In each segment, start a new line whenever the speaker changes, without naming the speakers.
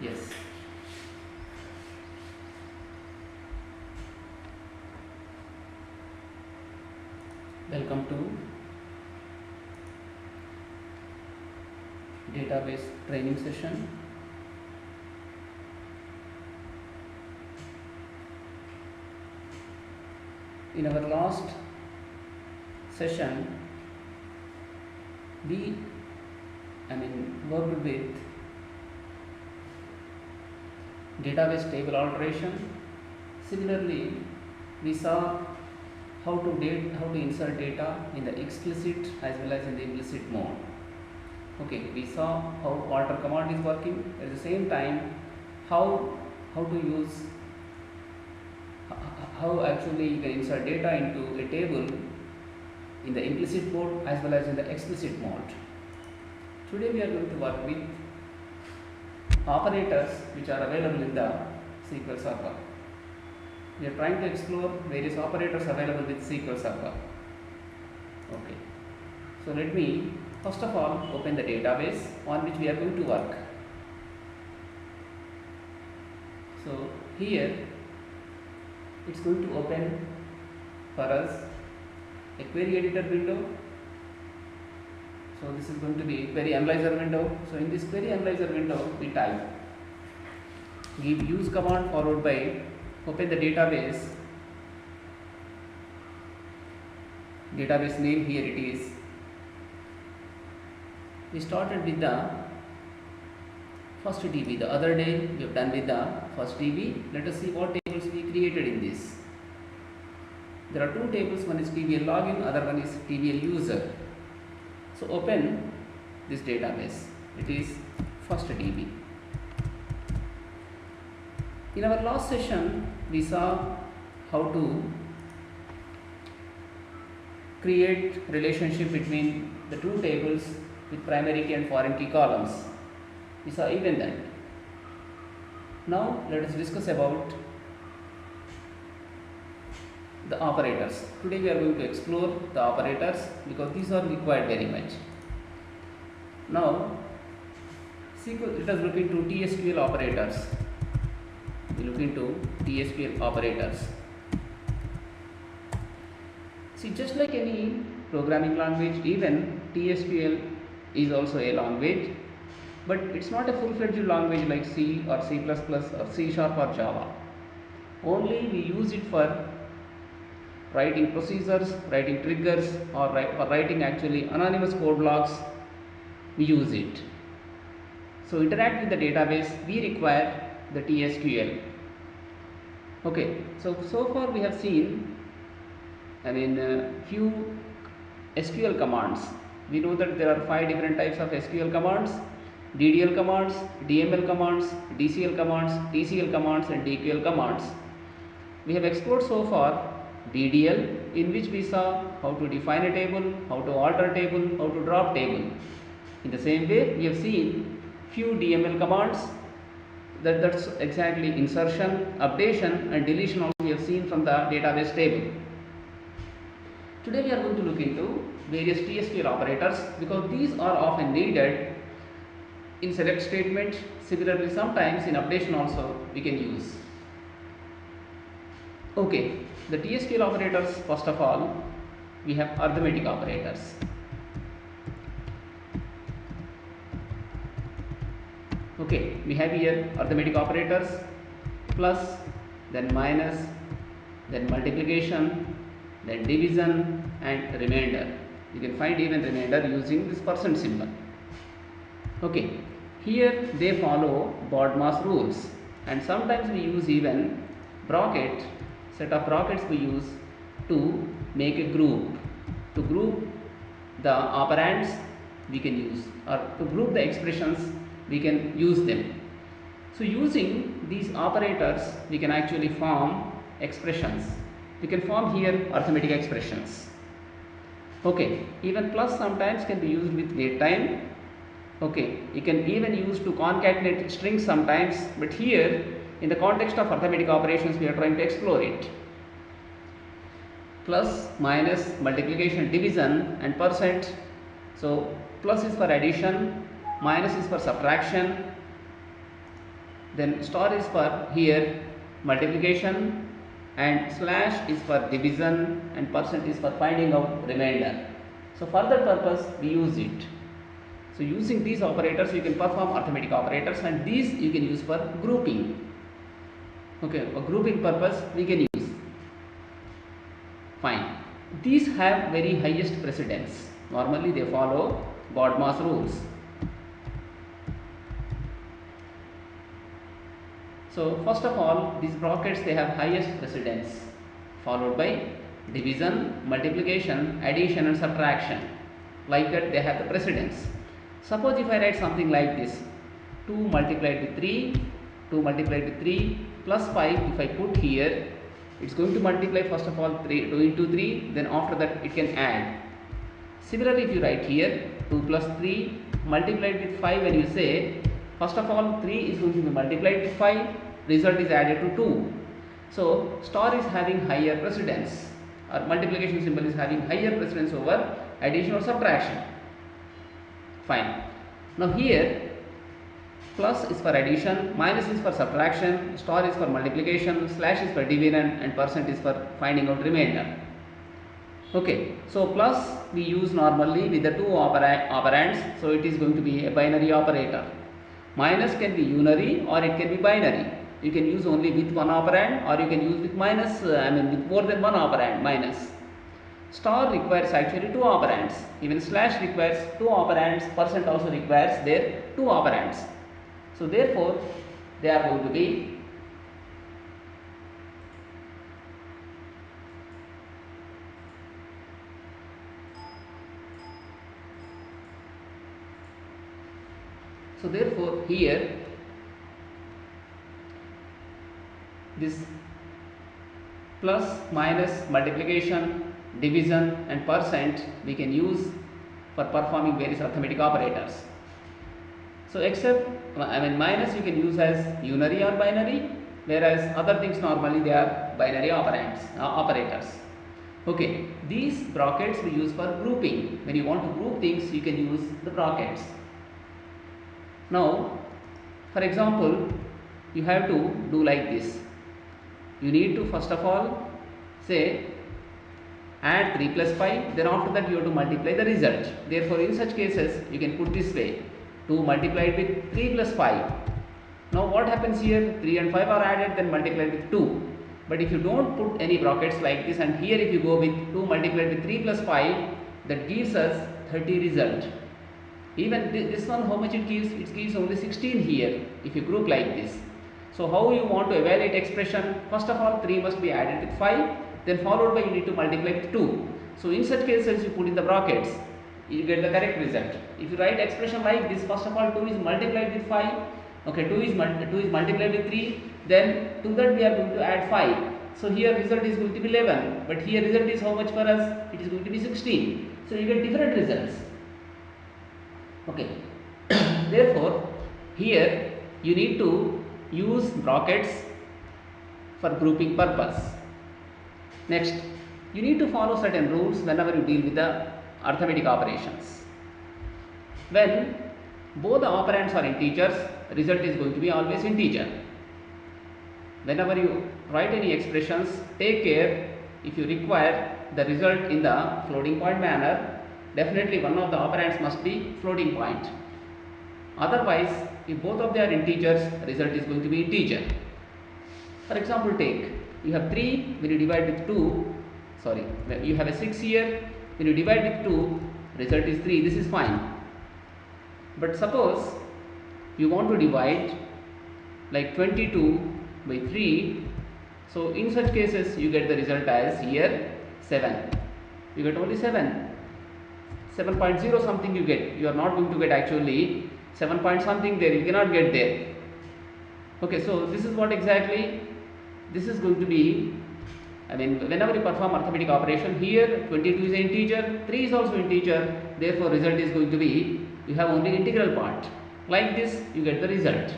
Yes. Welcome to database training session. In our last session, we worked with database table alteration. Similarly, we saw how to insert data in the explicit as well as in the implicit mode. Okay, we saw how alter command is working. At the same time, how to use how actually you can insert data into a table in the implicit mode as well as in the explicit mode. Today we are going to work with operators which are available in the SQL Server. We are trying to explore various operators available with SQL Server. Okay, so let me first of all open the database on which we are going to work. So here it's going to open for us a query editor window. So this is going to be query analyzer window. So in this query analyzer window, we type give use command followed by open the database name. Here it is. We started with the first DB. The other day we have done with the first DB. Let us see what tables we created in this. There are two tables, one is TBL login, other one is TBL user. So open this database. It is first DB. In our last session, we saw how to create relationship between the two tables with primary key and foreign key columns. We saw even that. Now let us discuss about the operators. Today we are going to explore the operators because these are required very much. Now let us look into TSQL operators. We look into TSQL operators. See, just like any programming language, even TSQL is also a language, but it's not a full-fledged language like C or C++ or C# or Java. Only we use it for writing procedures, writing triggers, or writing actually anonymous code blocks. We use it. So interact with the database, we require the TSQL. Okay, so far we have seen few SQL commands. We know that there are 5 different types of SQL commands: DDL commands, DML commands, DCL commands, TCL commands, and DQL commands. We have explored so far DDL, in which we saw how to define a table, how to alter a table, how to drop table. In the same way, we have seen few DML commands. That's exactly insertion, updation, and deletion also we have seen from the database table. Today we are going to look into various TSQL operators because these are often needed in select statement. Similarly, sometimes in updation also we can use. Okay, the TSQL operators, first of all, we have arithmetic operators. Okay, we have here arithmetic operators: plus, then minus, then multiplication, then division, and remainder. You can find even remainder using this percent symbol. Okay, here they follow BODMAS rules, and sometimes we use even bracket. Set of brackets we use to make a group. To group the operands we can use, or to group the expressions we can use them. So using these operators we can actually form expressions. We can form here arithmetic expressions. Okay, even plus sometimes can be used with wait time. Okay, you can even use to concatenate strings sometimes, but here in the context of arithmetic operations we are trying to explore it. Plus, minus, multiplication, division, and percent. So plus is for addition, minus is for subtraction, then star is for here multiplication, and slash is for division, and percent is for finding out remainder. So for that purpose we use it. So using these operators you can perform arithmetic operators, and these you can use for grouping. Okay, for grouping purpose we can use. Fine. These have very highest precedence. Normally they follow BODMAS rules. So first of all, these brackets they have highest precedence, followed by division, multiplication, addition and subtraction. Like that they have the precedence. Suppose if I write something like this, 2 multiplied with 3, 2 multiplied with 3 plus 5, if I put here, it's going to multiply first of all 2 into 3, then after that it can add. Similarly, if you write here 2 plus 3 multiplied with 5, when you say, first of all 3 is going to be multiplied with 5, result is added to 2. So star is having higher precedence, or multiplication symbol is having higher precedence over addition or subtraction. Fine. Now here plus is for addition, minus is for subtraction, star is for multiplication, slash is for division, and percent is for finding out remainder. Okay, so plus we use normally with the two operands, so it is going to be a binary operator. Minus can be unary or it can be binary. You can use only with one operand, or you can use with minus, with more than one operand, minus. Star requires actually two operands. Even slash requires two operands. Percent also requires their two operands. So therefore, they are going to be here this plus, minus, multiplication, division and percent we can use for performing various arithmetic operators. So except minus you can use as unary or binary, whereas other things normally they are binary operators. Okay, these brackets we use for grouping. When you want to group things, you can use the brackets. Now, for example, you have to do like this. You need to first of all say add 3 plus 5, then after that you have to multiply the result. Therefore, in such cases you can put this way, 2 multiplied with 3 plus 5. Now what happens here? 3 and 5 are added, then multiplied with 2. But if you don't put any brackets like this, and here if you go with 2 multiplied with 3 plus 5, that gives us 30 result. Even this one, how much it gives? It gives only 16 here if you group like this. So how you want to evaluate expression? First of all, 3 must be added with 5, then followed by you need to multiply with 2. So in such cases you put in the brackets, you get the correct result. If you write expression like this, first of all 2 is multiplied with 5, okay, 2 is multiplied with 3, then to that we are going to add 5. So here result is going to be 11, but here result is how much for us? It is going to be 16. So you get different results. Okay. Therefore, here you need to use brackets for grouping purpose. Next, you need to follow certain rules whenever you deal with the arithmetic operations. When both the operands are integers, result is going to be always integer. Whenever you write any expressions, take care, if you require the result in the floating point manner, definitely one of the operands must be floating point. Otherwise, if both of them are integers, result is going to be integer. For example, take, you have 3, when you divide with 2, you have a 6 here, when you divide with 2, result is 3, this is fine. But suppose you want to divide like 22 by 3, so in such cases you get the result as here 7. You get only 7.0 something you get. You are not going to get actually 7 point something there, you cannot get there. Okay, so this is what exactly this is going to be. Whenever you perform arithmetic operation, here 22 is an integer, 3 is also integer, therefore result is going to be, you have only integral part. Like this you get the result.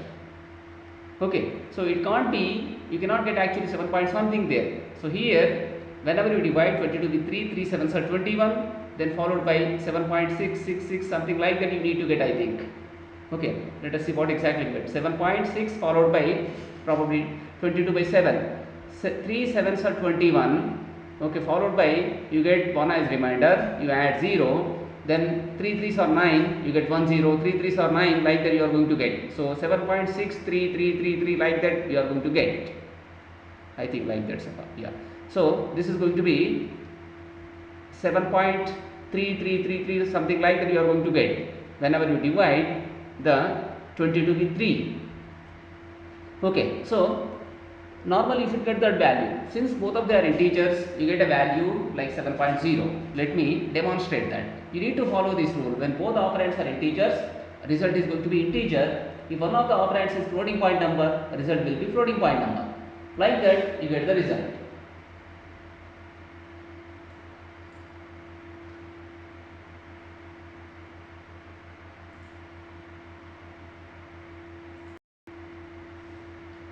Okay, so it can't be, you cannot get actually 7 point something there. So here whenever you divide 22 with 3, 3 7s are 21, then followed by 7.666 something like that you need to get, I think. Okay, let us see what exactly we get. 7.6 followed by probably 22 by 7. 3 sevens are 21. Okay, followed by you get 1 as remainder, you add 0. Then 3 threes are 9, you get 1 0. 3 threes are 9, like that you are going to get. So 7.63333 like that you are going to get. I think like that, yeah. So this is going to be 7.3333 something like that you are going to get whenever you divide the 22 with 3. Okay, so normally if you get that value, since both of them are integers, you get a value like 7.0. Let me demonstrate that. You need to follow this rule. When both operands are integers, result is going to be integer. If one of the operands is floating point number, result will be floating point number. Like that you get the result.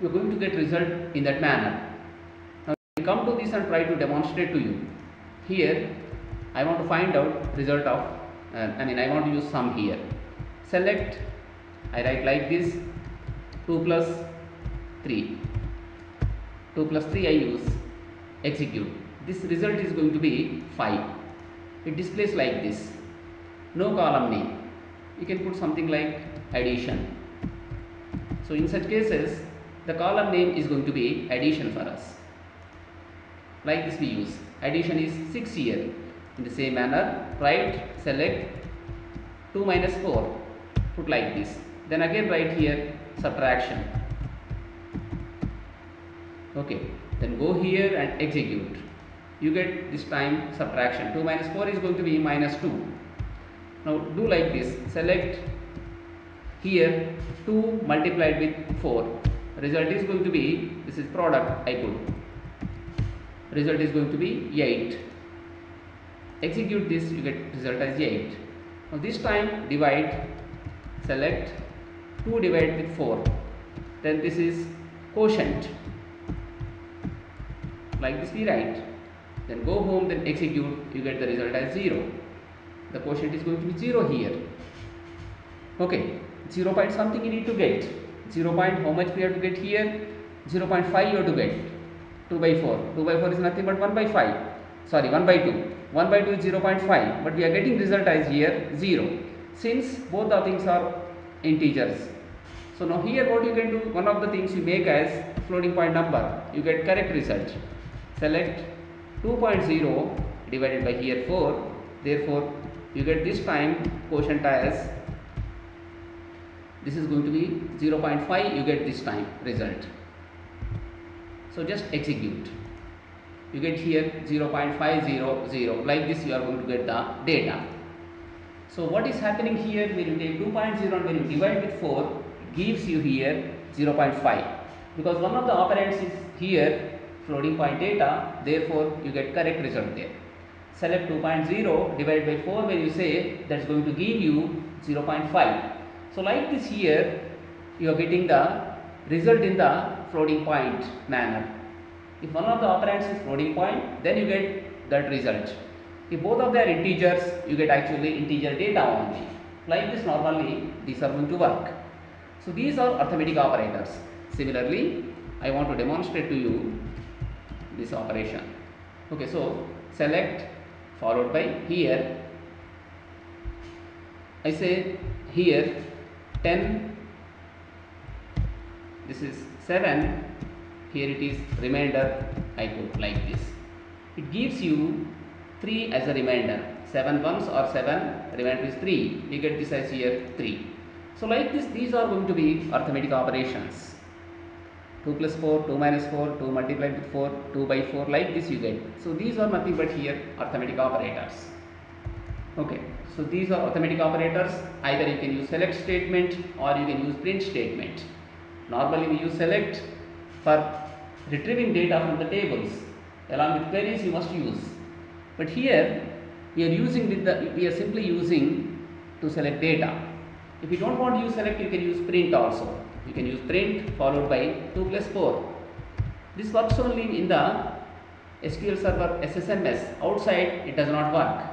You are going to get result in that manner. Now we come to this and try to demonstrate to you. Here I want to find out result of I want to use sum here. Select, I write like this, 2 plus 3. 2 plus 3 I use, execute. This result is going to be 5. It displays like this. No column name. You can put something like addition. So in such cases, the column name is going to be addition for us. Like this we use. Addition is 6 here. In the same manner, write, select 2 minus 4. Put like this. Then again write here subtraction. Okay. Then go here and execute. You get this time subtraction. 2 minus 4 is going to be minus 2. Now do like this. Select here 2 multiplied with 4. Result is going to be, this is product I put. Result is going to be 8. Execute this, you get result as 8. Now this time divide, select 2 divided with 4. Then this is quotient. Like this we write. Then go home, then execute, you get the result as 0. The quotient is going to be 0 here. Okay, 0 point something you need to get. 0 point how much we have to get here? 0.5 you have to get. 2 by 4. 2 by 4 is nothing but 1 by 5. Sorry, 1 by 2. 1 by 2 is 0.5. But we are getting result as here 0. Since both the things are integers. So now here what you can do, one of the things you make as floating point number. You get correct result. Select 2.0 divided by here 4. Therefore, you get this time quotient as, this is going to be 0.5, you get this time result. So just execute. You get here 0.500. Like this you are going to get the data. So what is happening here, when you take 2.0 and when you divide with 4, it gives you here 0.5. Because one of the operands is here floating point data, therefore you get correct result there. Select 2.0 divided by 4, when you say, that's going to give you 0.5. So like this here, you are getting the result in the floating point manner. If one of the operands is floating point, then you get that result. If both of them are integers, you get actually integer data only. Like this normally these are going to work. So these are arithmetic operators. Similarly, I want to demonstrate to you this operation. Okay, so select followed by here, I say here 10, this is 7, here it is remainder, I put like this. It gives you 3 as a remainder. 7 ones or 7, remainder is 3. You get this as here 3. So like this, these are going to be arithmetic operations. 2 plus 4, 2 minus 4, 2 multiplied with 4, 2 by 4, like this you get. So these are nothing but here arithmetic operators. Okay, so these are arithmetic operators. Either you can use select statement or you can use print statement. Normally we use select for retrieving data from the tables. Along with queries you must use. But here we are simply using to select data. If you don't want to use select, you can use print also. You can use print followed by 2 plus 4. This works only in the SQL Server SSMS. Outside it does not work.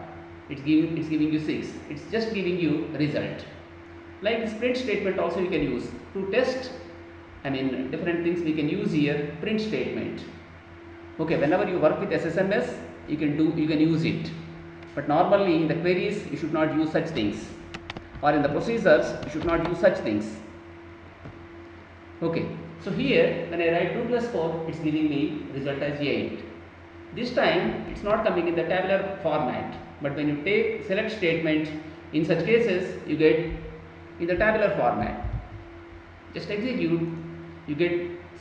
It's giving you 6. It's just giving you result. Like this print statement also you can use to test, different things we can use here, print statement. Okay, whenever you work with SSMS, you can use it. But normally in the queries you should not use such things, or in the procedures you should not use such things. Okay, so here when I write 2 plus 4, it's giving me result as 8. This time it's not coming in the tabular format, but when you take select statement, in such cases you get in the tabular format. Just execute, you get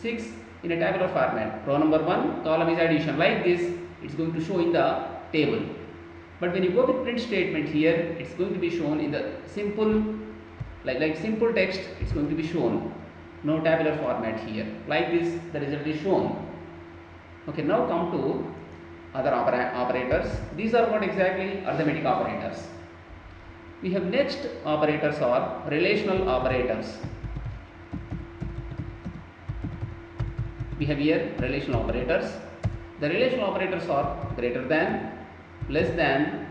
6 in a tabular format. Row number 1, column is addition. Like this, it's going to show in the table. But when you go with print statement here, it's going to be shown in the simple, like simple text, it's going to be shown. No tabular format here. Like this, the result is shown. Okay, now come to other operators. These are what exactly? Arithmetic operators. We have next operators are relational operators. We have here relational operators. The relational operators are greater than, less than,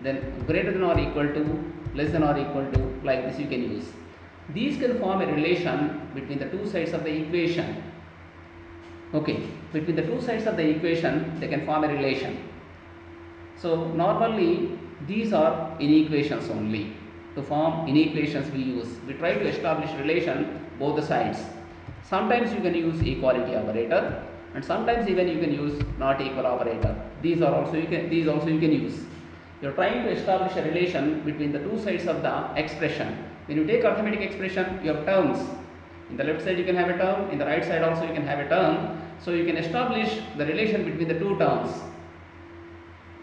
then greater than or equal to, less than or equal to, like this you can use. These can form a relation between the two sides of the equation. Okay, between the two sides of the equation they can form a relation. So normally these are inequations only. To form inequations we try to establish relation both the sides. Sometimes you can use equality operator, and sometimes even you can use not equal operator. These also you can use. You are trying to establish a relation between the two sides of the expression. When you take arithmetic expression, you have terms. In the left side you can have a term, in the right side also you can have a term. So you can establish the relation between the two terms.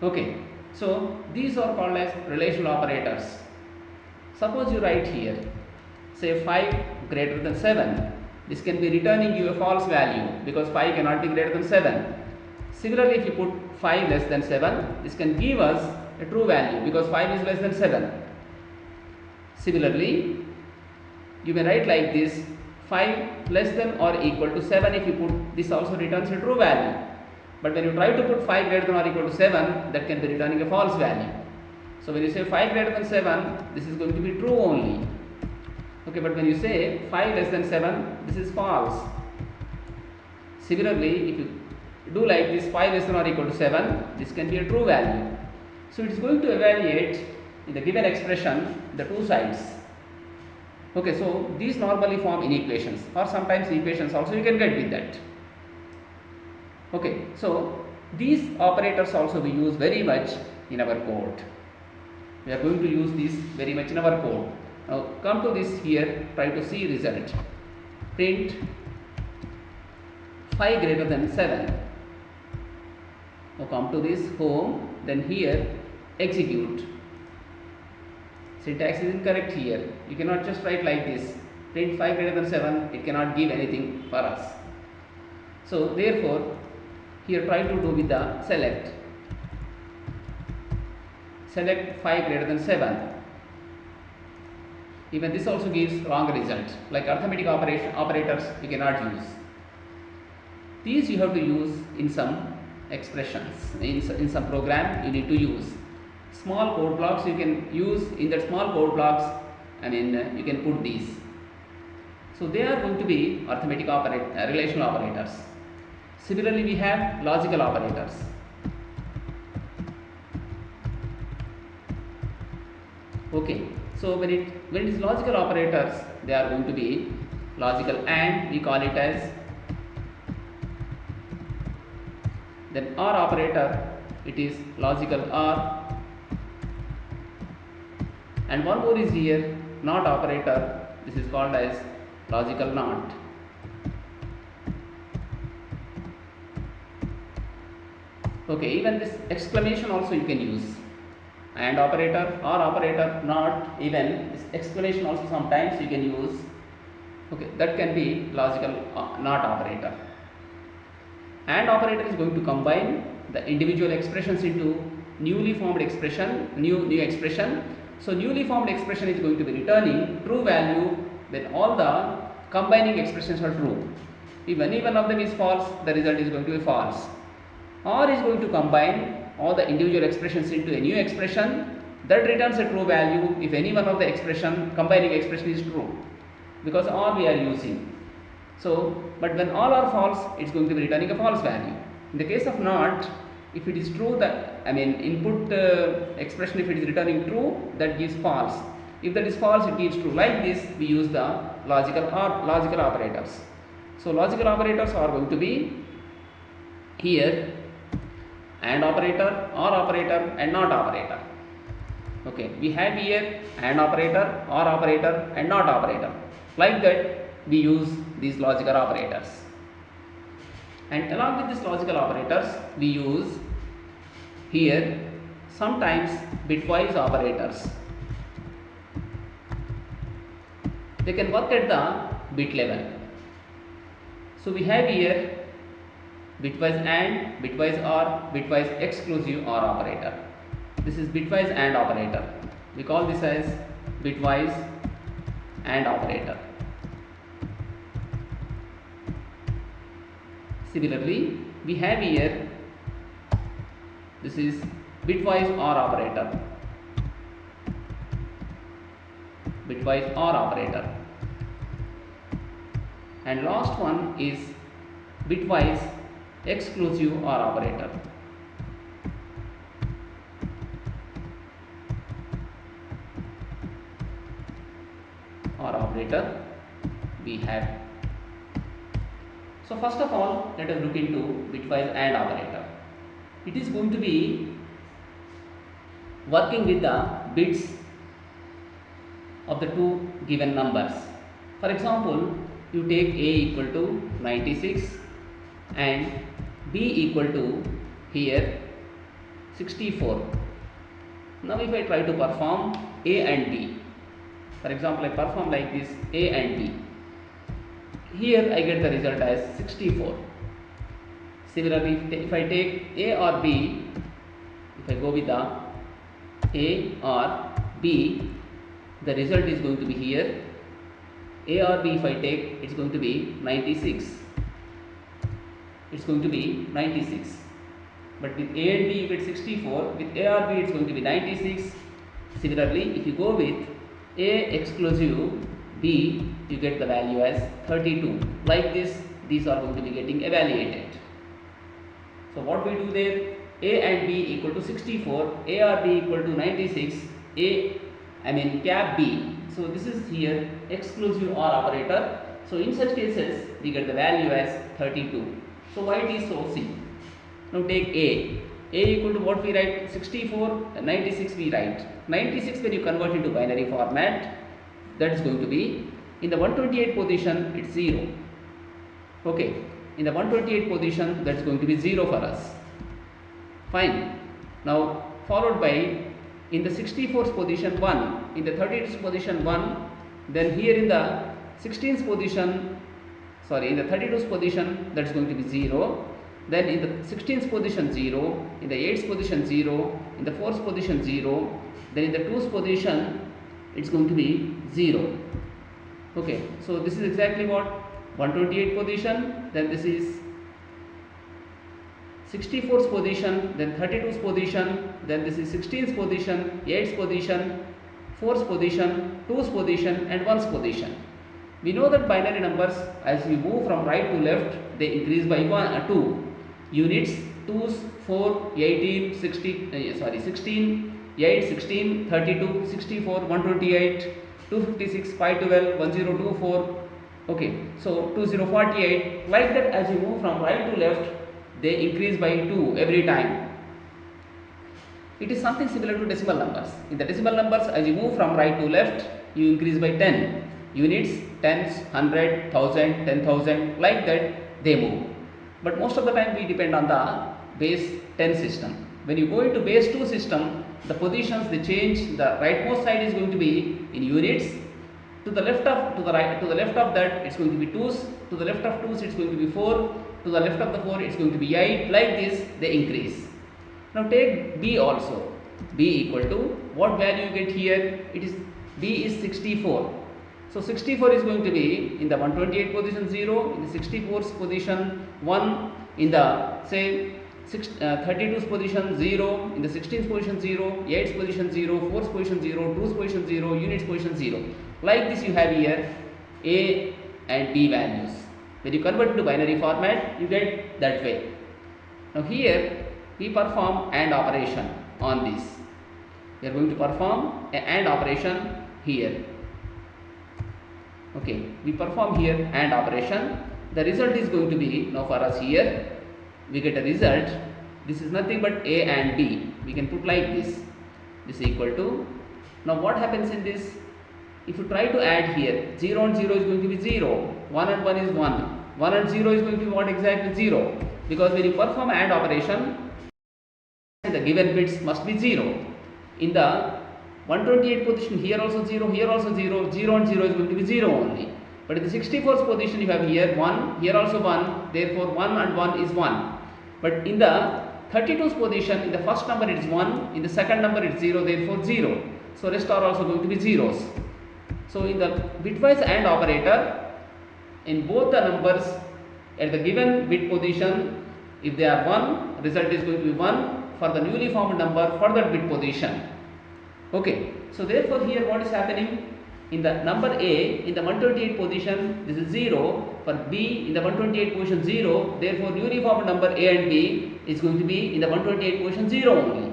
Okay, so these are called as relational operators. Suppose you write here, say 5 greater than 7. This can be returning you a false value because 5 cannot be greater than 7. Similarly, if you put 5 less than 7, this can give us a true value because 5 is less than 7. Similarly, you may write like this, 5 less than or equal to 7. If you put, this also returns a true value. But when you try to put 5 greater than or equal to 7, that can be returning a false value. So when you say 5 greater than 7, this is going to be true only. Okay, but when you say 5 less than 7, this is false. Similarly, if you do like this, 5 less than or equal to 7, this can be a true value. So it is going to evaluate in the given expression the two sides. Okay, so these normally form inequations, or sometimes equations also you can get with that. Okay, so these operators also we use very much in our code. We are going to use these very much in our code. Now come to this here, try to see result. Print 5 greater than 7. Now come to this home, then here execute. Syntax is incorrect here. You cannot just write like this. Print 5 greater than 7, it cannot give anything for us. So therefore, here try to do with the select. Select 5 greater than 7. Even this also gives wrong result. Like arithmetic operators we cannot use. These you have to use in some expressions. In some program you need to use. Small code blocks you can use. In that small code blocks, you can put these. So they are going to be arithmetic relational operators. Similarly, we have logical operators. Okay, so when it is logical operators, they are going to be logical AND, we call it as. Then OR operator, it is logical OR. And one more is here, NOT operator, this is called as logical NOT. Okay, even this exclamation also you can use. AND operator, OR operator, NOT, even this exclamation also sometimes you can use. Okay, that can be logical NOT operator. AND operator is going to combine the individual expressions into newly formed expression, new expression. So newly formed expression is going to be returning true value when all the combining expressions are true. If any one of them is false, the result is going to be false. OR is going to combine all the individual expressions into a new expression that returns a true value if any one of the combining expression is true, because all we are using. So, but when all are false, it's going to be returning a false value. In the case of not, if it is true, that input expression, if it is returning true, that gives false. If that is false, it gives true. Like this, we use the logical operators. So logical operators are going to be here AND operator, OR operator, and NOT operator. Okay, we have here AND operator, OR operator, and NOT operator. Like that, we use these logical operators. And along with these logical operators, we use here sometimes bitwise operators. They can work at the bit level. So we have here bitwise AND, bitwise OR, bitwise exclusive OR operator. This is bitwise AND operator. We call this as bitwise AND operator. Similarly, we have here, this is bitwise OR operator. Bitwise OR operator. And last one is bitwise exclusive OR operator. OR operator we have. So first of all, let us look into bitwise AND operator. It is going to be working with the bits of the two given numbers. For example, you take A equal to 96 and B equal to here 64. Now if I try to perform A and B, for example, I perform like this A and B. Here I get the result as 64. Similarly, if I take A or B, if I go with the A or B, the result is going to be here. A or B, if I take, it's going to be 96. It's going to be 96. But with A and B, you get 64. With A or B, it's going to be 96. Similarly, if you go with A exclusive B, you get the value as 32. Like this, these are going to be getting evaluated. So what we do there, A and B equal to 64, A or B equal to 96, cap B. So this is here exclusive OR operator. So in such cases, we get the value as 32. So why it is so? See, now take A. A equal to what we write? 64, 96 we write. 96 when you convert into binary format, that is going to be in the 128 position, it's 0. Okay, in the 128 position, that's going to be 0 for us. Fine. Now followed by in the 64th position 1, in the 32th position 1, then here in the 16th position, in the 32th position, that's going to be 0. Then in the 16th position 0, in the 8th position 0, in the 4th position 0, then in the 2th position it's going to be 0. Okay, so this is exactly what 128 position, then this is 64th position, then 32th position, then this is 16th position, 8th position, 4th position, 2th position and 1st position. We know that binary numbers, as we move from right to left, they increase by 2 units, 2s, 4, 18, 16, 8, 16, 32, 64, 128, 256, 512, 1024. Okay, so 2048. Like that, as you move from right to left, they increase by 2 every time. It is something similar to decimal numbers. In the decimal numbers, as you move from right to left, you increase by 10 units, tens, 100, 1000, 10,000, like that they move. But most of the time we depend on the base 10 system. When you go into base 2 system, the positions they change. The rightmost side is going to be in units. To the left of that, it's going to be 2s. To the left of 2s, it's going to be 4. To the left of the 4, it's going to be 8. Like this, they increase. Now take B also. B equal to what value you get here? It is B is 64. So 64 is going to be in the 128 position 0, in the 64th position 1, in the say 32's position 0, in the 16th position 0, 8th position 0, 4th position 0, 2's position 0, unit's position 0. Like this you have here A and B values. When you convert to binary format, you get that way. Now here we perform AND operation on this. We are going to perform an AND operation here. Okay, we perform here AND operation. The result is going to be, now for us here, we get a result. This is nothing but A and B. We can put like this. This is equal to, now what happens in this? If you try to add here, 0 and 0 is going to be 0, 1 and 1 is 1, 1 and 0 is going to be what exactly? 0. Because when you perform AND operation, the given bits must be 0. In the 128 position, here also 0, here also 0, 0 and 0 is going to be 0 only. But in the 64th position, you have here 1, here also 1, therefore 1 and 1 is 1. But in the 32th position, in the first number it is 1, in the second number it is 0, therefore 0. So rest are also going to be zeros. So in the bitwise AND operator, in both the numbers at the given bit position, if they are 1, result is going to be 1 for the newly formed number for that bit position. Okay, so therefore here what is happening? In the number A, in the 128 position, this is 0. For B, in the 128 position 0, therefore newly formed number A and B is going to be in the 128 position 0 only.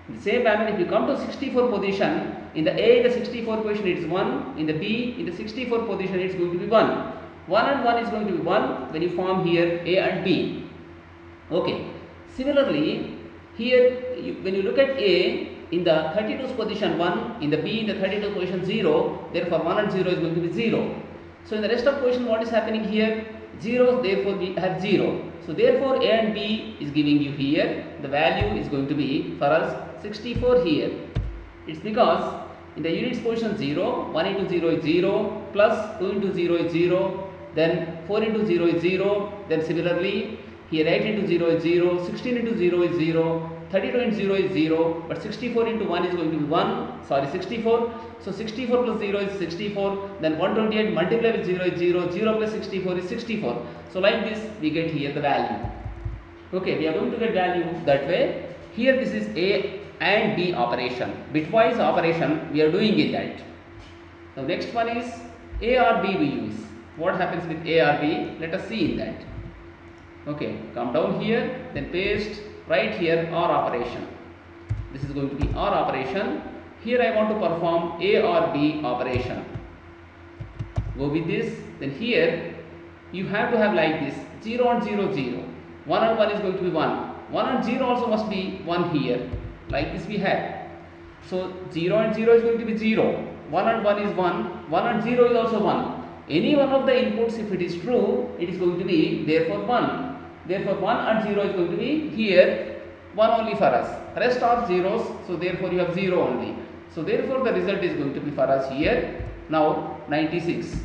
In the same manner, if you come to 64 position, in the A, in the 64 position it is 1, in the B, in the 64 position it is going to be 1. 1 and 1 is going to be 1 when you form here A and B. Okay, similarly, here when you look at A, in the 32th position 1, in the B in the 32th position 0, therefore 1 and 0 is going to be 0. So in the rest of position what is happening here? 0, therefore we have 0. So therefore A and B is giving you here, the value is going to be for us 64 here. It's because in the units position 0, 1 into 0 is 0, plus 2 into 0 is 0, then 4 into 0 is 0, then similarly here 8 into 0 is 0, 16 into 0 is 0, 32 into 0 is 0, but 64 into 1 is going to be 64. So 64 plus 0 is 64, then 128 multiplied with 0 is 0, 0 plus 64 is 64. So like this we get here the value. Okay, we are going to get value that way. Here this is A and B operation, bitwise operation we are doing in that. Now next one is A or B we use. What happens with A or B? Let us see in that. Okay, come down here, then paste right here OR operation. This is going to be OR operation. Here I want to perform A or B operation. Go with this. Then here you have to have like this 0 and 0, 0. 1 and 1 is going to be 1. 1 and 0 also must be 1 here. Like this we have. So 0 and 0 is going to be 0. 1 and 1 is 1. 1 and 0 is also 1. Any one of the inputs, if it is true, it is going to be therefore 1. Therefore 1 and 0 is going to be here 1 only for us. Rest are zeros, so therefore you have 0 only. So therefore the result is going to be for us here now 96.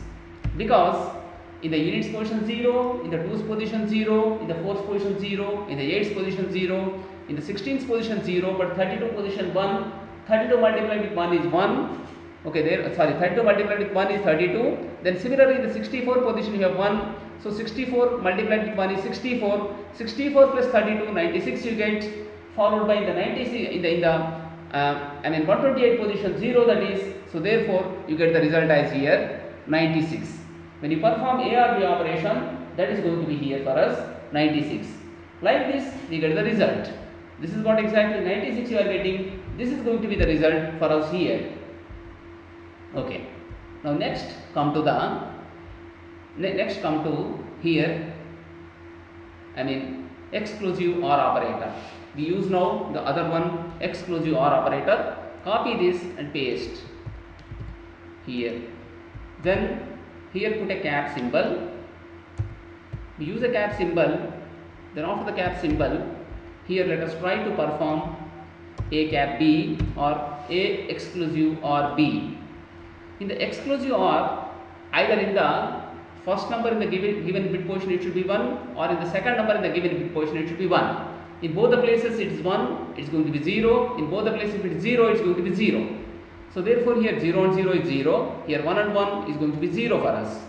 Because in the units position 0, in the 2's position 0, in the 4th position 0, in the 8th position 0, in the 16th position 0, but 32 position 1, 32 multiplied with 1 is 1. Okay, 32 multiplied with 1 is 32. Then similarly in the 64 position you have 1. So 64 multiplied with 1 is 64. 64 plus 32, 96 you get, followed by the 96 in the 128 position 0 that is. So therefore you get the result as here 96. When you perform A or B operation, that is going to be here for us 96. Like this we get the result. This is what exactly 96 you are getting. This is going to be the result for us here. Okay. Now next come to here, exclusive OR operator. We use now the other one, exclusive OR operator. Copy this and paste here. Then here put a cap symbol. We use a cap symbol. Then after the cap symbol, here let us try to perform A cap B or A exclusive OR B. In the exclusive OR, either in the first number in the given bit position it should be 1, or in the second number in the given bit position it should be 1. In both the places it is 1, it is going to be 0. In both the places if it is 0, it is going to be 0. So therefore here 0 and 0 is 0. Here 1 and 1 is going to be 0 for us.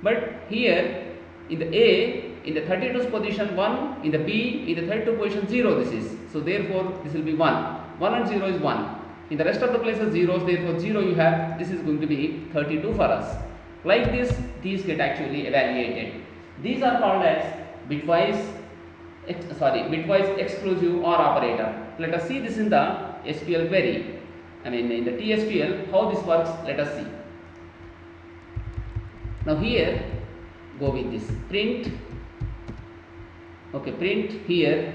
But here in the A, in the 32's position 1, in the B, in the 32 position 0 this is. So therefore this will be 1. 1 and 0 is 1. In the rest of the places zeros, therefore 0 you have, this is going to be 32 for us. Like this, these get actually evaluated. These are called as bitwise exclusive OR operator. Let us see this in the SQL query. In the TSQL, how this works, let us see. Now here, go with this print. Okay, print here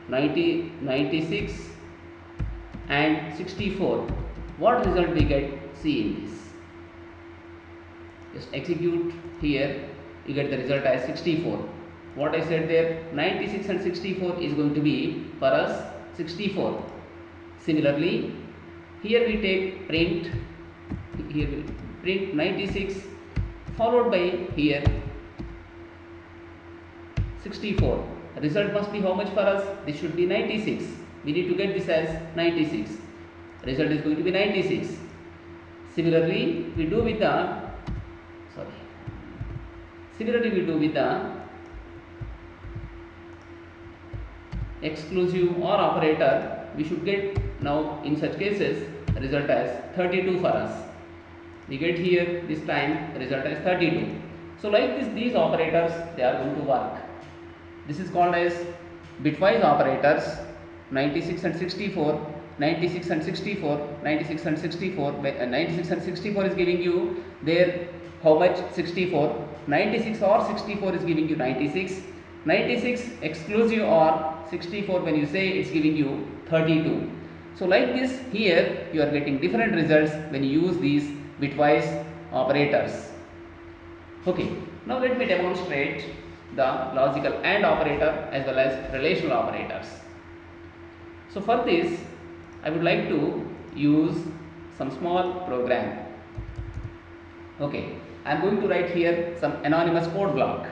90, 96 and 64. What result we get? See in this. Just execute here, you get the result as 64. What I said there, 96 and 64 is going to be for us 64. Similarly, here we take print, here we print 96 followed by here 64. The result must be how much for us? This should be 96. We need to get this as 96. Result is going to be 96. Similarly, we do with the exclusive OR operator. We should get now in such cases result as 32 for us. We get here this time result as 32. So like this, these operators, they are going to work. This is called as bitwise operators. 96 and 64, 96 and 64, 96 and 64. 96 and 64 is giving you there how much? 64. 96 or 64 is giving you 96. 96 exclusive or 64, when you say, it's giving you 32. So like this, here you are getting different results when you use these bitwise operators. Okay, now let me demonstrate the logical AND operator as well as relational operators. So for this, I would like to use some small program. Okay, I am going to write here some anonymous code block.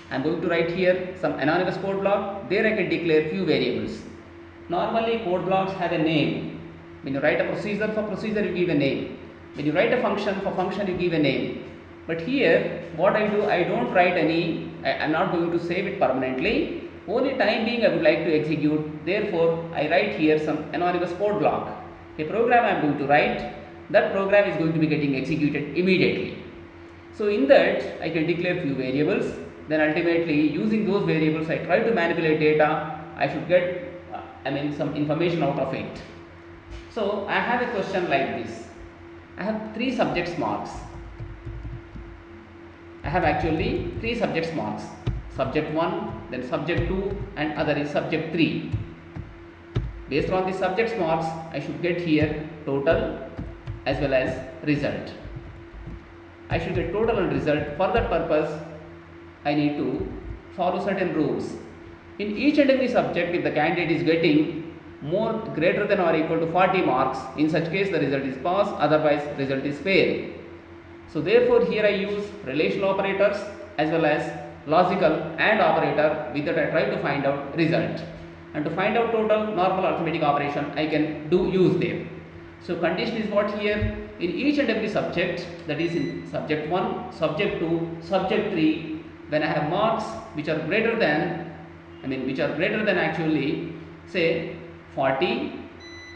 I am going to write here some anonymous code block. There I can declare few variables. Normally code blocks have a name. When you write a procedure, for procedure you give a name. When you write a function, for function you give a name. But here what I do, I don't write any, I am not going to save it permanently. Only time being I would like to execute. Therefore I write here some anonymous code block. A program I am going to write, that program is going to be getting executed immediately. So in that I can declare few variables. Then ultimately using those variables I try to manipulate data. I should get some information out of it. So I have a question like this. I have 3 subjects marks. I have actually 3 subjects marks. Subject 1, then subject 2 and other is subject 3. Based on the subjects marks, I should get here total as well as result. I should get total and result. For that purpose, I need to follow certain rules. In each and every subject, if the candidate is getting more greater than or equal to 40 marks, in such case the result is pass, otherwise result is fail. So therefore here I use relational operators as well as logical AND operator. With that I try to find out result. And to find out total, normal arithmetic operation I can use them. So condition is what here? In each and every subject, that is in subject 1, subject 2, subject 3, when I have marks which are greater than actually say 40,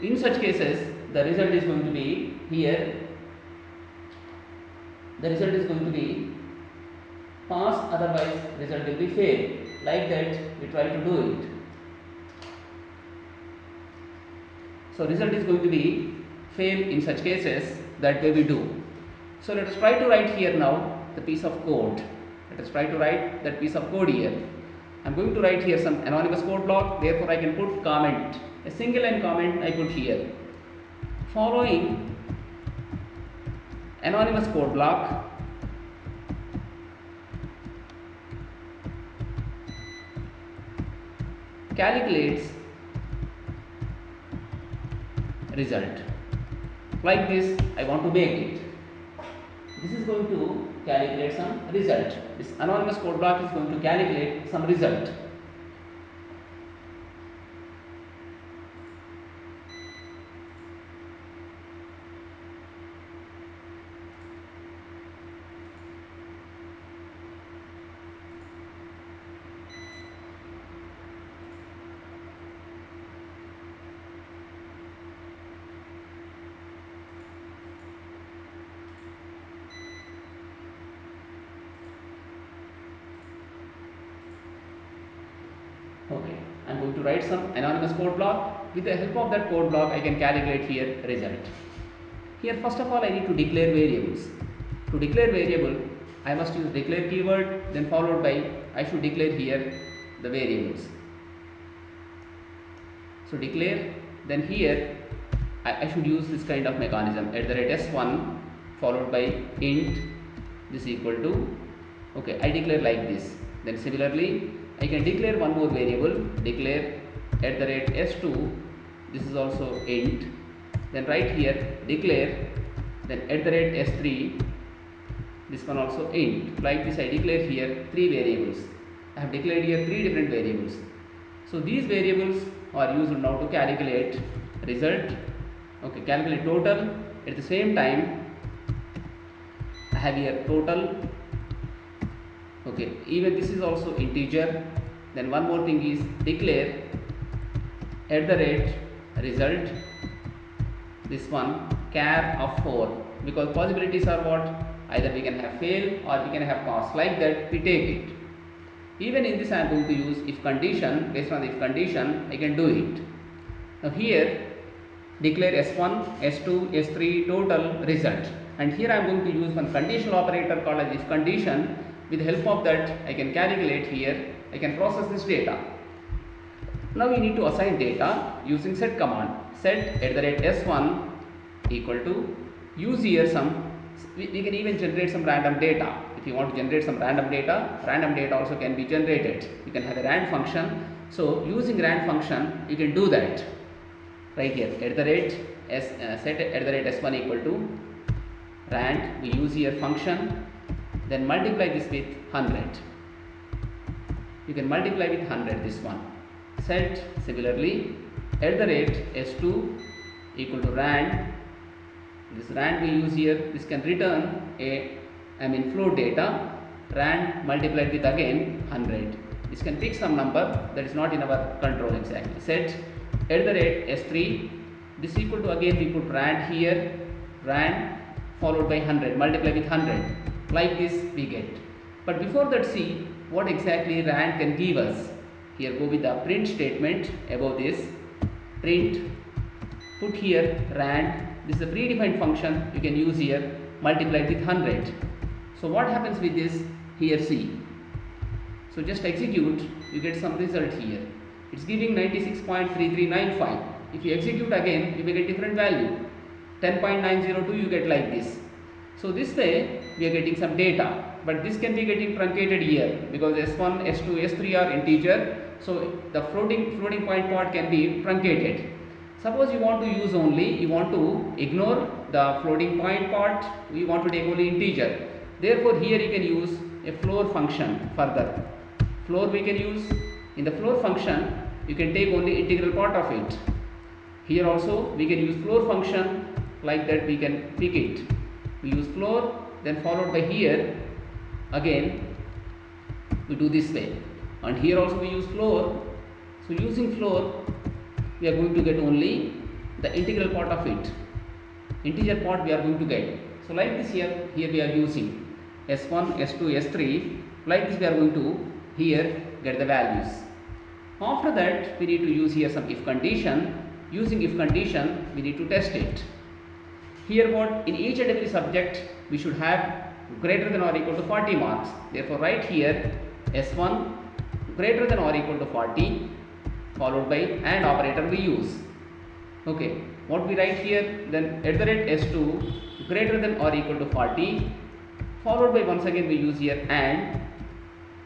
in such cases the result is going to be here, the result is going to be pass, otherwise result will be fail. Like that we try to do it. So result is going to be fail in such cases, that way we do. So let us try to write here now the piece of code. Let us try to write that piece of code here. I am going to write here some anonymous code block. Therefore I can put comment, a single line comment I put here. Following anonymous code block calculates result. Like this I want to make it. This is going to calculate some result. This anonymous code block is going to calculate some result. going to write some anonymous code block. With the help of that code block, I can calculate here result. Here first of all I need to declare variables. To declare variable, I must use declare keyword, then followed by I should declare here the variables. So declare, then here I should use this kind of mechanism, @s1 followed by int this equal to, okay, I declare like this. Then similarly I can declare one more variable, declare @s2, this is also int, then right here declare, then @s3, this one also int. Like this I declare here three variables. I have declared here three different variables. So these variables are used now to calculate result, okay, calculate total. At the same time I have here total, okay, even this is also integer. Then one more thing is declare @result, this one char of 4, because possibilities are what, either we can have fail or we can have pass, like that we take it. Even in this I am going to use if condition. Based on the if condition I can do it. Now here declare s1, s2, s3 total result, and here I am going to use one conditional operator called as if condition. With the help of that I can calculate here, I can process this data. Now we need to assign data using set command. Set @s1 equal to, use here some, we can even generate some random data. If you want to generate some random data also can be generated. You can have a rand function. So using rand function you can do that. Right here set @s1 equal to rand, we use here function, then multiply this with 100. You can multiply with 100 this one. Set similarly @s2 equal to rand, this rand we use here, this can return float data, rand multiplied with again 100. This can pick some number that is not in our control exactly. Set @s3, this equal to, again we put rand here, rand followed by 100, multiply with 100, like this we get. But before that, see what exactly rand can give us. Here go with the print statement above this, print, put here rand, this is a predefined function you can use here, multiplied with 100. So what happens with this, here see, so just execute, you get some result here. It's giving 96.3395. If you execute again, you will get different value, 10.902 you get like this. So this way we are getting some data, but this can be getting truncated here because s1, s2, s3 are integer, so the floating point part can be truncated. Suppose you want to use only, you want to ignore the floating point part, we want to take only integer. Therefore here you can use a floor function further. Floor we can use, in the floor function you can take only integral part of it. Here also we can use floor function, like that we can pick it. We use floor, then followed by here again we do this way, and here also we use floor. So using floor we are going to get only the integral part of it, integer part we are going to get. So like this here we are using s1, s2, s3, like this we are going to here get the values. After that we need to use here some if condition. Using if condition we need to test it. Here what, in each and every subject we should have greater than or equal to 40 marks. Therefore write here s1 greater than or equal to 40 followed by and operator we use. Okay, what we write here, then @s2 greater than or equal to 40 followed by, once again we use here and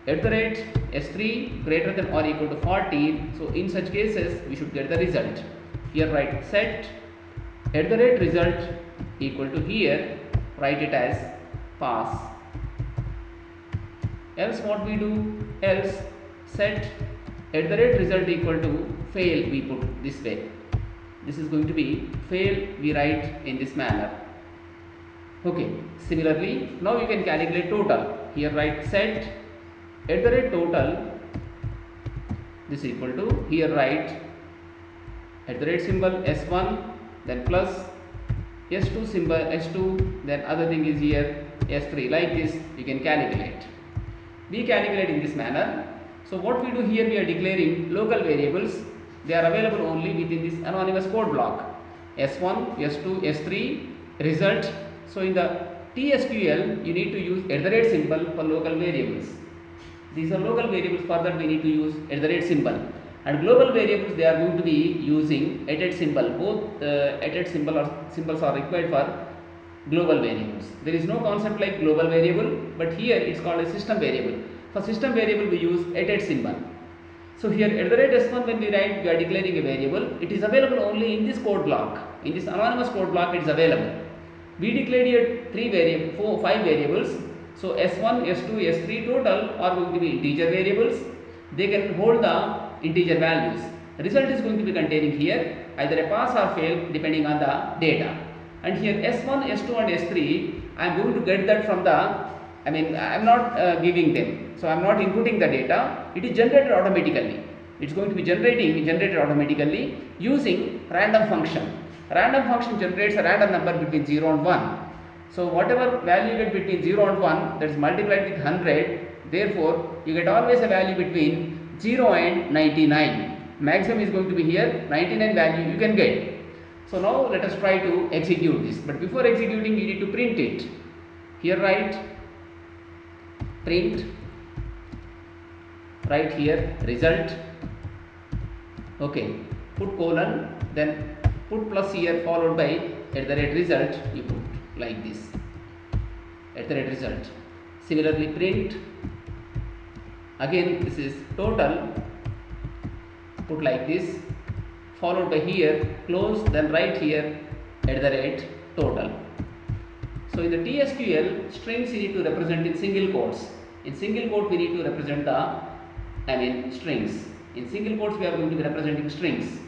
@s3 greater than or equal to 40. So in such cases we should get the result. Here write set @result equal to, here write it as pass. Else what we do, else set @result equal to fail, we put this way. This is going to be fail, we write in this manner. Okay, similarly now you can calculate total. Here write set @total, this equal to, here write symbol s1, then plus s2 symbol s2, then other thing is here s3, like this you can calculate. We calculate in this manner. So what we do here, we are declaring local variables. They are available only within this anonymous code block. S1, S2, S3, result. So in the TSQL, you need to use @ symbol for local variables. These are local variables. For that we need to use @ symbol. And global variables, they are going to be using @ symbol. Both @ symbol or symbols are required for global variables. There is no concept like global variable, but here it's called a system variable. For system variable we use @ symbol. So here @s1, when we write, we are declaring a variable. It is available only in this code block. In this anonymous code block it is available. We declared here 5 variables. So S1, S2, S3 total are going to be integer variables. They can hold the integer values. The result is going to be containing here either a pass or fail depending on the data. And here S1, S2 and S3, I am going to get that from the, I am not giving them. So I am not inputting the data. It is generated automatically. It's going to be generated automatically using random function. Random function generates a random number between 0 and 1. So whatever value you get between 0 and 1, that is multiplied with 100. Therefore, you get always a value between 0 and 99. Maximum is going to be here 99 value you can get. So now let us try to execute this. But before executing, you need to print it. Here write print. Write here result. Okay. Put colon. Then put plus here followed by @result. You put like this. @result. Similarly print. Again this is total. Put like this. Followed by here close, then write here @total. So in the TSQL, strings you need to represent in single quotes. In single quote we need to represent the strings. In single quotes we are going to be representing strings.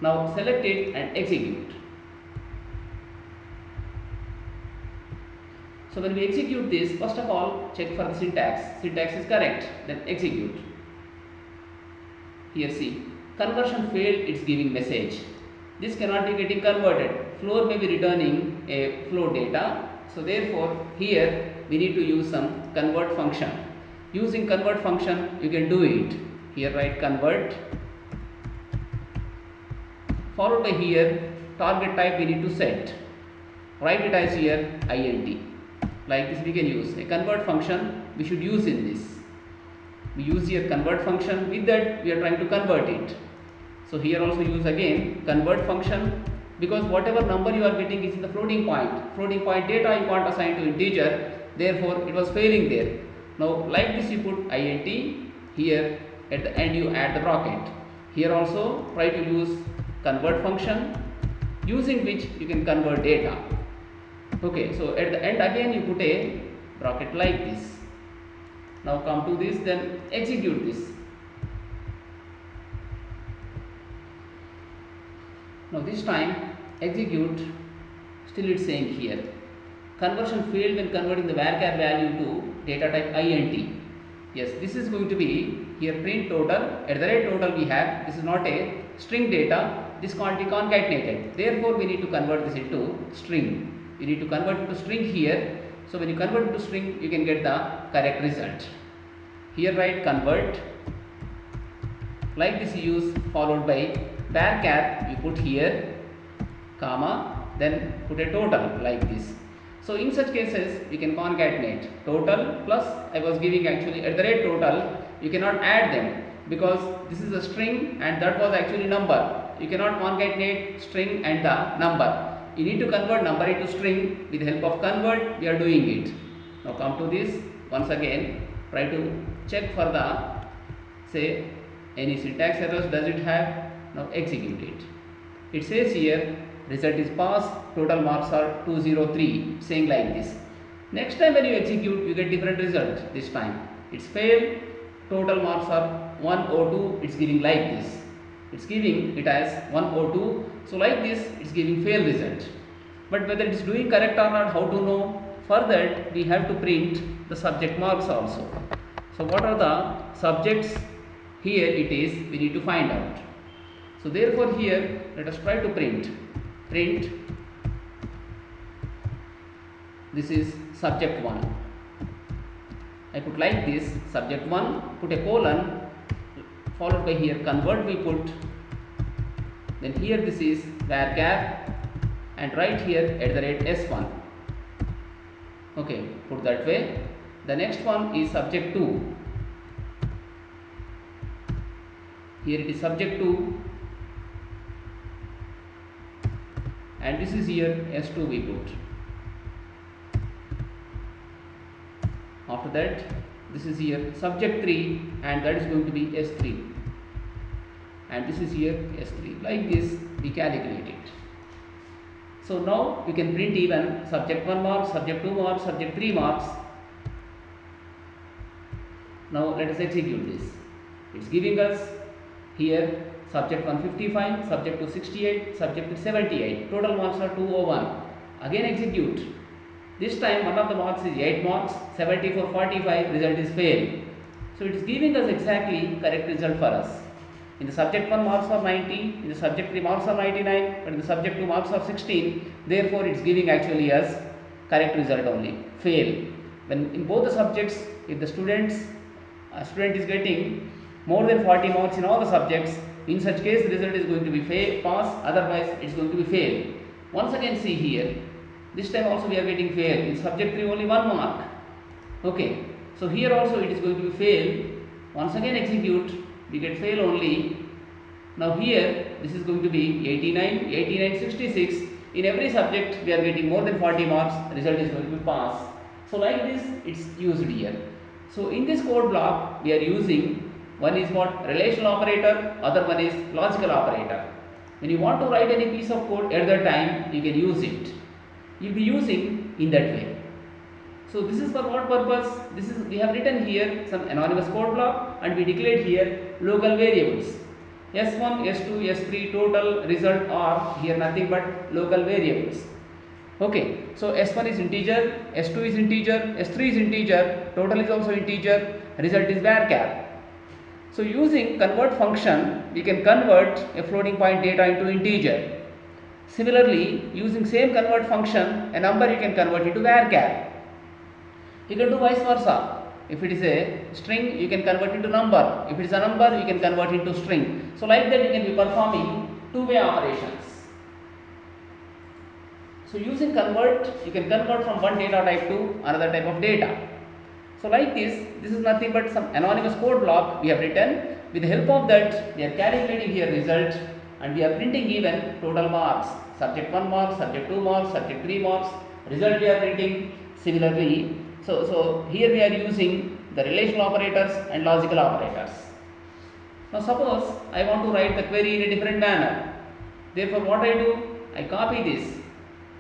Now select it and execute. So when we execute this, first of all check for the syntax. Syntax is correct, then execute. Here see, conversion failed, it's giving message. This cannot be getting converted. Floor may be returning a float data. So therefore here we need to use some convert function. Using convert function you can do it. Here write convert. Followed by here target type we need to set. Write it as here int. Like this we can use a convert function. We should use in this. We use here convert function. With that we are trying to convert it. So here also use again convert function, because whatever number you are getting is in the floating point. Floating point data you can't assign to integer. Therefore it was failing there. Now like this you put int. Here at the end you add the bracket. Here also try to use convert function, using which you can convert data. Okay, so at the end again you put a bracket like this. Now come to this, then execute this. Now this time execute, still it's saying here conversion failed when converting the varchar value to data type int. Yes, this is going to be here print total. @total we have, this is not a string data, this can't be concatenated. Therefore we need to convert this into string. You need to convert it to string here. So when you convert it to string, you can get the correct result. Here write convert. Like this you use, followed by varchar you put here comma, then put a total like this. So in such cases we can concatenate total plus, I was giving actually @total. You cannot add them because this is a string and that was actually number. You cannot concatenate string and the number. You need to convert number into string. With the help of convert we are doing it. Now come to this once again, try to check for the say any syntax errors does it have. Now execute it. It says here result is passed, total marks are 203, saying like this. Next time when you execute you get different result. This time it's failed, total marks are 102, it's giving like this. It's giving it as 102. So like this it's giving fail result. But whether it's doing correct or not, how to know? For that we have to print the subject marks also. So what are the subjects? Here it is, we need to find out. So therefore here let us try to print. This is subject 1. I put like this subject 1, put a colon, followed by here convert we put, then here this is varchar, and right here at the rate s1. Okay, put that way. The next one is subject 2. Here it is subject 2, and this is here s2 we put. After that, this is here subject 3, and that is going to be s3, and this is here s3. Like this we calculate it. So now we can print even subject 1 marks, subject 2 marks, subject 3 marks. Now let us execute this. It's giving us here subject 155, subject 268, subject 78. Total marks are 201. Again execute. This time one of the marks is 8 marks, 70 for 45, result is fail. So it is giving us exactly correct result for us. In the subject 1 marks are 90, in the subject 3 marks are 99, but in the subject 2 marks are 16. Therefore it is giving actually us correct result only, fail. When in both the subjects, if the student is getting more than 40 marks in all the subjects, in such case the result is going to be pass, otherwise it is going to be fail. Once again see here, this time also we are getting fail. In subject 3 only 1 mark. Okay, so here also it is going to be fail. Once again execute, we get fail only. Now here this is going to be 89, 89, 66. In every subject we are getting more than 40 marks, result is going to be pass. So like this it's used here. So in this code block we are using, one is what, relational operator, other one is logical operator. When you want to write any piece of code at that time, you can use it. You will be using in that way. So this is for what purpose? This is, we have written here some anonymous code block, and we declared here local variables. S1, S2, S3 total result are here nothing but local variables. Okay, so S1 is integer, S2 is integer, S3 is integer, total is also integer, result is varchar. So using convert function, we can convert a floating point data into integer. Similarly, using same convert function, a number you can convert into varchar. You can do vice versa. If it is a string, you can convert into number. If it is a number, you can convert into string. So like that you can be performing two-way operations. So using convert, you can convert from one data type to another type of data. So like this is nothing but some anonymous code block we have written. With the help of that, we are calculating here result, and we are printing even total marks. Subject 1 marks, subject 2 marks, subject 3 marks, result we are printing. Similarly, so here we are using the relational operators and logical operators. Now suppose I want to write the query in a different manner. Therefore what I do, I copy this.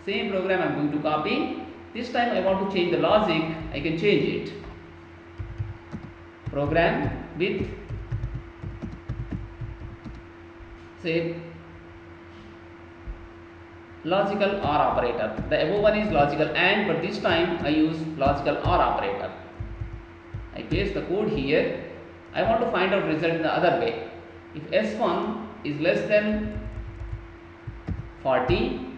Same program I am going to copy. This time I want to change the logic, I can change it. Program with, say, logical OR operator. The above one is logical AND, but this time I use logical OR operator. I paste the code here. I want to find out result in the other way. If S1 is less than 40,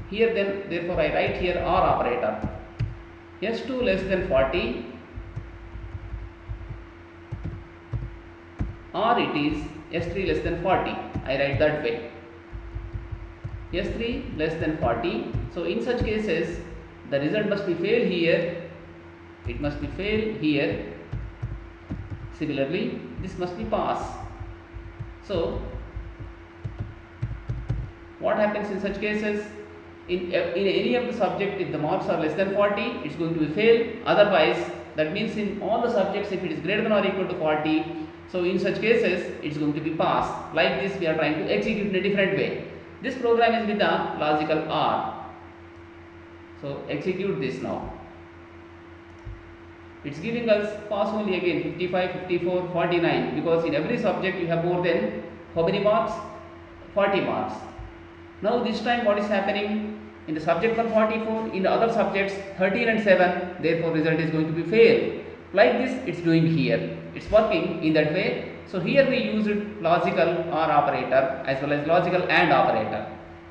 here then therefore I write here OR operator. S2 less than 40, or it is S3 less than 40. I write that way. S3 less than 40. So in such cases the result must be fail here, it must be fail here. Similarly this must be pass. So what happens in such cases? In any of the subject, if the marks are less than 40, it's going to be fail. Otherwise, that means in all the subjects, if it is greater than or equal to 40, so in such cases it's going to be pass. Like this we are trying to execute in a different way. This program is with the logical OR. So execute this now. It's giving us pass only again 55, 54, 49, because in every subject you have more than how many marks? 40 marks. Now this time what is happening? In the subject 144, in the other subjects 13 and 7, therefore result is going to be fail. Like this it's doing here. It's working in that way. So here we used logical OR operator as well as logical AND operator.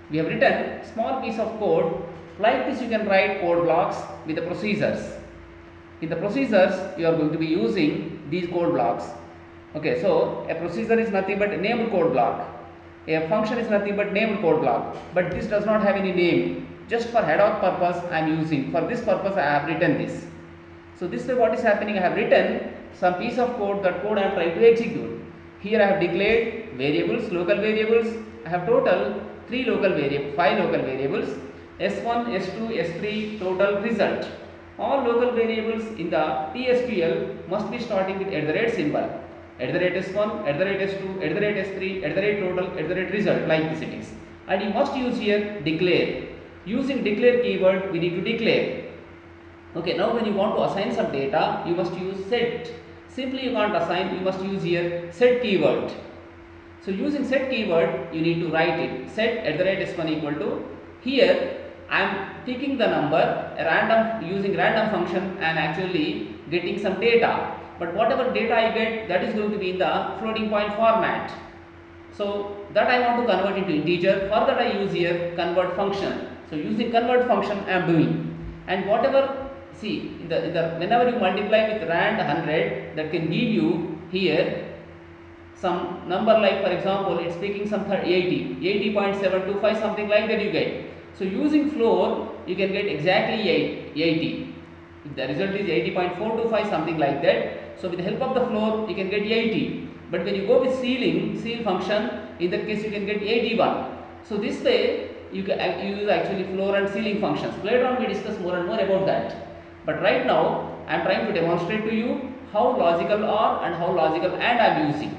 We have written small piece of code. Like this you can write code blocks with the procedures. In the procedures you are going to be using these code blocks. Okay, so a procedure is nothing but a named code block. A function is nothing but named code block, but this does not have any name. Just for ad hoc purpose I am using. For this purpose I have written this. So this way what is happening, I have written some piece of code, that code I am trying to execute. Here I have declared variables, local variables. I have total 5 local variables, s1, s2, s3, total result. All local variables in the TSQL must be starting with @ symbol. @s1, @s2, @s3, @total, @result, like this it is. And you must use here declare. Using declare keyword, we need to declare. Okay, now when you want to assign some data, you must use set. Simply you can't assign, you must use here set keyword. So using set keyword, you need to write it. Set @s1 equal to, here I am picking the number using random function and actually getting some data. But whatever data I get, that is going to be in the floating point format. So that I want to convert into integer. For that I use here convert function. So using convert function I am doing. And whatever, see, whenever you multiply with rand 100, that can give you here some number, like for example it's speaking some 80.725, something like that you get. So using floor you can get exactly 80. If the result is 80.425, something like that. So with the help of the floor you can get 80. But when you go with ceil function, in that case you can get 81. So this way you can use actually floor and ceiling functions. Later on we discuss more and more about that. But right now I am trying to demonstrate to you how logical OR and how logical AND I am using.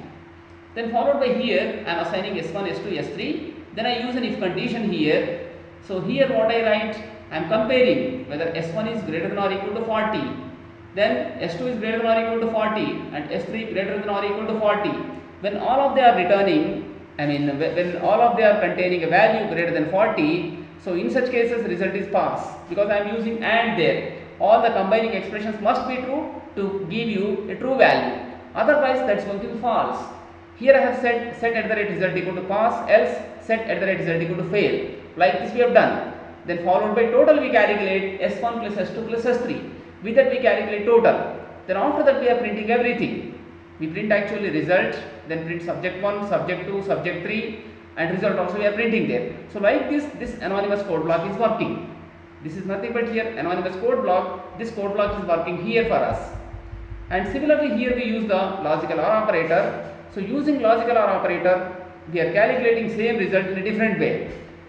Then followed by here I am assigning s1, s2, s3. Then I use an if condition here. So here what I write, I am comparing whether s1 is greater than or equal to 40. Then s2 is greater than or equal to 40 and s3 greater than or equal to 40. When all of they are returning, when all of they are containing a value greater than 40, so in such cases result is pass, because I am using AND there. All the combining expressions must be true to give you a true value. Otherwise that's going to be false. Here I have set @result equal to pass, else set @result equal to fail. Like this we have done. Then followed by total we calculate s1 plus s2 plus s3. With that we calculate total. Then after that we are printing everything. We print actually result, then print subject 1, subject 2, subject 3, and result also we are printing there. So like this anonymous code block is working. This is nothing but here anonymous code block. This code block is working here for us. And similarly here we use the logical OR operator. So using logical OR operator, we are calculating same result in a different way.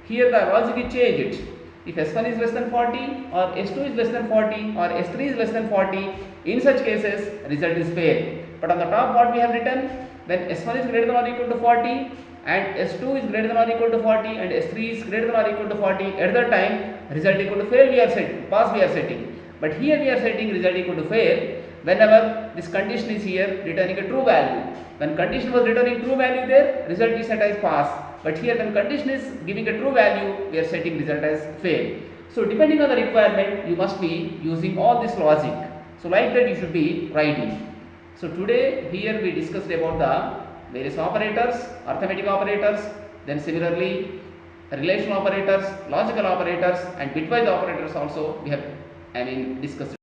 Here the logic is changed. If s1 is less than 40 or s2 is less than 40 or s3 is less than 40, in such cases result is fail. But on the top what we have written, when s1 is greater than or equal to 40 and s2 is greater than or equal to 40 and s3 is greater than or equal to 40, at that time result equal to fail we are setting, pass we are setting. But here we are setting result equal to fail whenever this condition is here returning a true value. When condition was returning true value there, result is set as pass. But here when condition is giving a true value, we are setting result as fail. So depending on the requirement, you must be using all this logic. So like that you should be writing. So today here we discussed about the various operators, arithmetic operators, then similarly relational operators, logical operators, and bitwise operators also we have discussed.